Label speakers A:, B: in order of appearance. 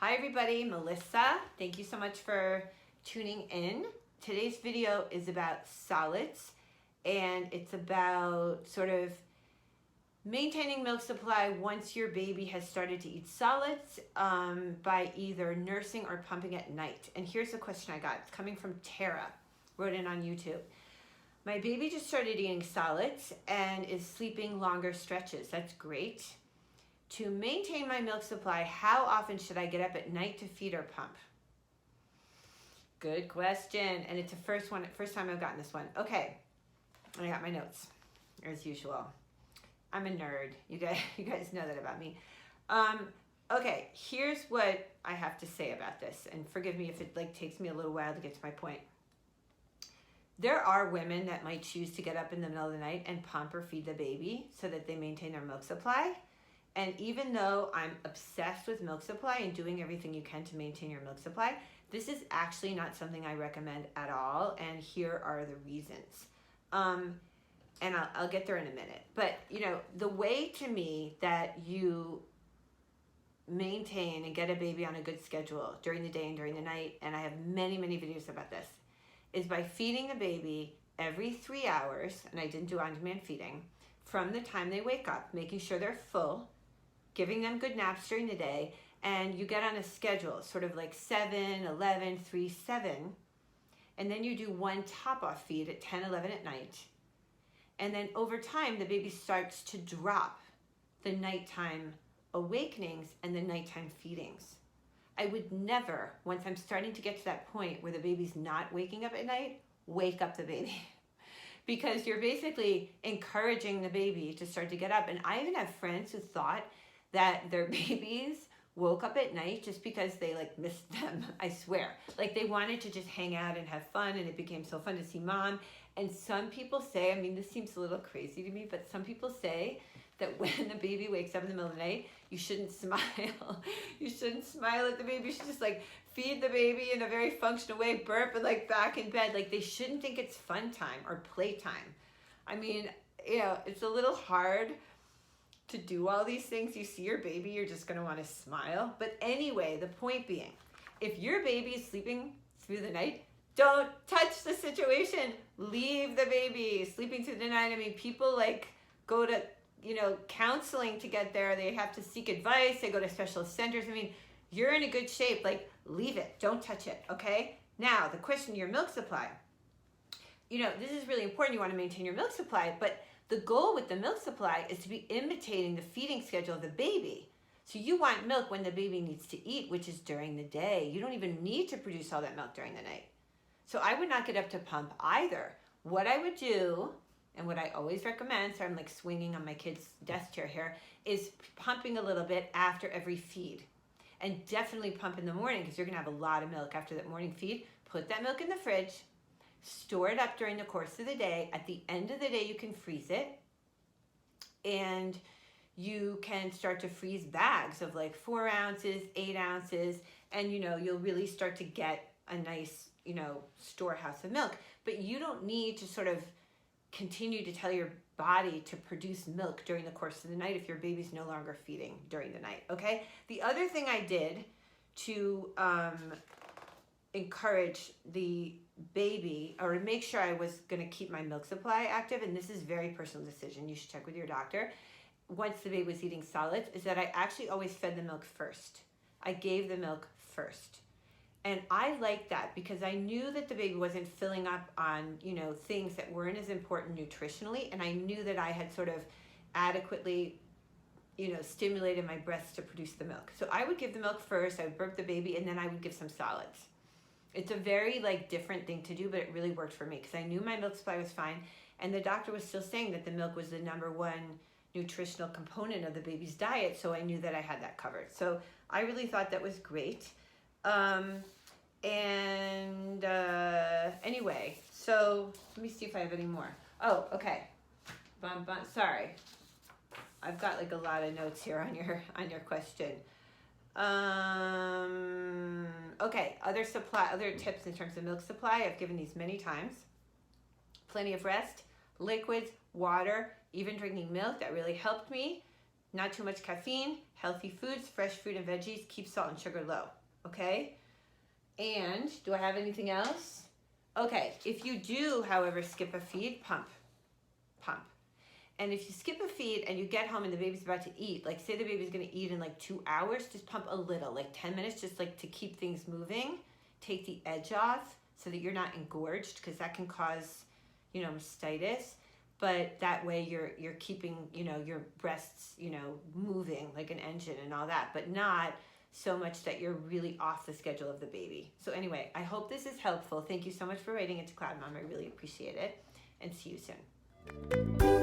A: Hi everybody, Melissa. Thank you so much for tuning in. Today's video is about solids, and it's about sort of maintaining milk supply once your baby has started to eat solids by either nursing or pumping at night. And here's the question I got. It's coming from Tara, wrote in on YouTube. My baby just started eating solids and is sleeping longer stretches. That's great. To maintain my milk supply, how often should I get up at night to feed or pump? Good question. And it's the first time I've gotten this one. Okay, I got my notes, as usual. I'm a nerd. You guys know that about me. Okay, here's what I have to say about this. And forgive me if it takes me a little while to get to my point. There are women that might choose to get up in the middle of the night and pump or feed the baby so that they maintain their milk supply. And even though I'm obsessed with milk supply and doing everything you can to maintain your milk supply, this is actually not something I recommend at all. And here are the reasons. And I'll get there in a minute. But, the way to me that you maintain and get a baby on a good schedule during the day and during the night, and I have many, many videos about this, is by feeding the baby every 3 hours, and I didn't do on-demand feeding, from the time they wake up, making sure they're full, giving them good naps during the day, and you get on a schedule, sort of like 7, 11, 3, 7, and then you do one top-off feed at 10, 11 at night, and then over time, the baby starts to drop the nighttime awakenings and the nighttime feedings. I would never, once I'm starting to get to that point where the baby's not waking up at night, wake up the baby. Because you're basically encouraging the baby to start to get up. And I even have friends who thought that their babies woke up at night just because they missed them, I swear. They wanted to just hang out and have fun, and it became so fun to see mom. And some people say, this seems a little crazy to me, but some people say that when the baby wakes up in the middle of the night, you shouldn't smile. You shouldn't smile at the baby. You should just feed the baby in a very functional way, burp, and back in bed. They shouldn't think it's fun time or playtime. It's a little hard to do all these things. You see your baby, you're just gonna wanna smile. But anyway, the point being, if your baby is sleeping through the night, don't touch the situation. Leave the baby sleeping through the night. People go to counseling to get there. They have to seek advice. They go to special centers. You're in a good shape. Leave it. Don't touch it. Okay? Now, the question, your milk supply. This is really important. You want to maintain your milk supply, but the goal with the milk supply is to be imitating the feeding schedule of the baby. So you want milk when the baby needs to eat, which is during the day. You don't even need to produce all that milk during the night. So I would not get up to pump either. What I would do, and what I always recommend, so I'm swinging on my kid's desk chair here, is pumping a little bit after every feed. And definitely pump in the morning, because you're gonna have a lot of milk after that morning feed. Put that milk in the fridge, store it up during the course of the day. At the end of the day, you can freeze it. And you can start to freeze bags of 4 ounces, 8 ounces, and you'll really start to get a nice, storehouse of milk. But you don't need to sort of continue to tell your body to produce milk during the course of the night if your baby's no longer feeding during the night, okay? The other thing I did to encourage the baby, or to make sure I was gonna keep my milk supply active, and this is a very personal decision, you should check with your doctor, once the baby was eating solids, is that I actually always fed the milk first. I gave the milk first. And I liked that because I knew that the baby wasn't filling up on, things that weren't as important nutritionally. And I knew that I had sort of adequately, stimulated my breasts to produce the milk. So I would give the milk first, I would burp the baby, and then I would give some solids. It's a very different thing to do, but it really worked for me because I knew my milk supply was fine. And the doctor was still saying that the milk was the #1 nutritional component of the baby's diet. So I knew that I had that covered. So I really thought that was great. Anyway, so let me see if I have any more. Oh, okay. Sorry. I've got a lot of notes here on your question. Okay, other tips in terms of milk supply. I've given these many times. Plenty of rest, liquids, water, even drinking milk. That really helped me. Not too much caffeine, healthy foods, fresh fruit and veggies, keep salt and sugar low, okay? And do I have anything else? Okay, if you do, however, skip a feed, pump. And if you skip a feed and you get home and the baby's about to eat, like say the baby's gonna eat in like 2 hours, just pump a little, like 10 minutes, just like to keep things moving. Take the edge off so that you're not engorged, because that can cause, mastitis. But that way you're keeping, your breasts, moving like an engine and all that, but not so much that you're really off the schedule of the baby. So anyway, I hope this is helpful. Thank you so much for writing into CloudMom. I really appreciate it. And see you soon.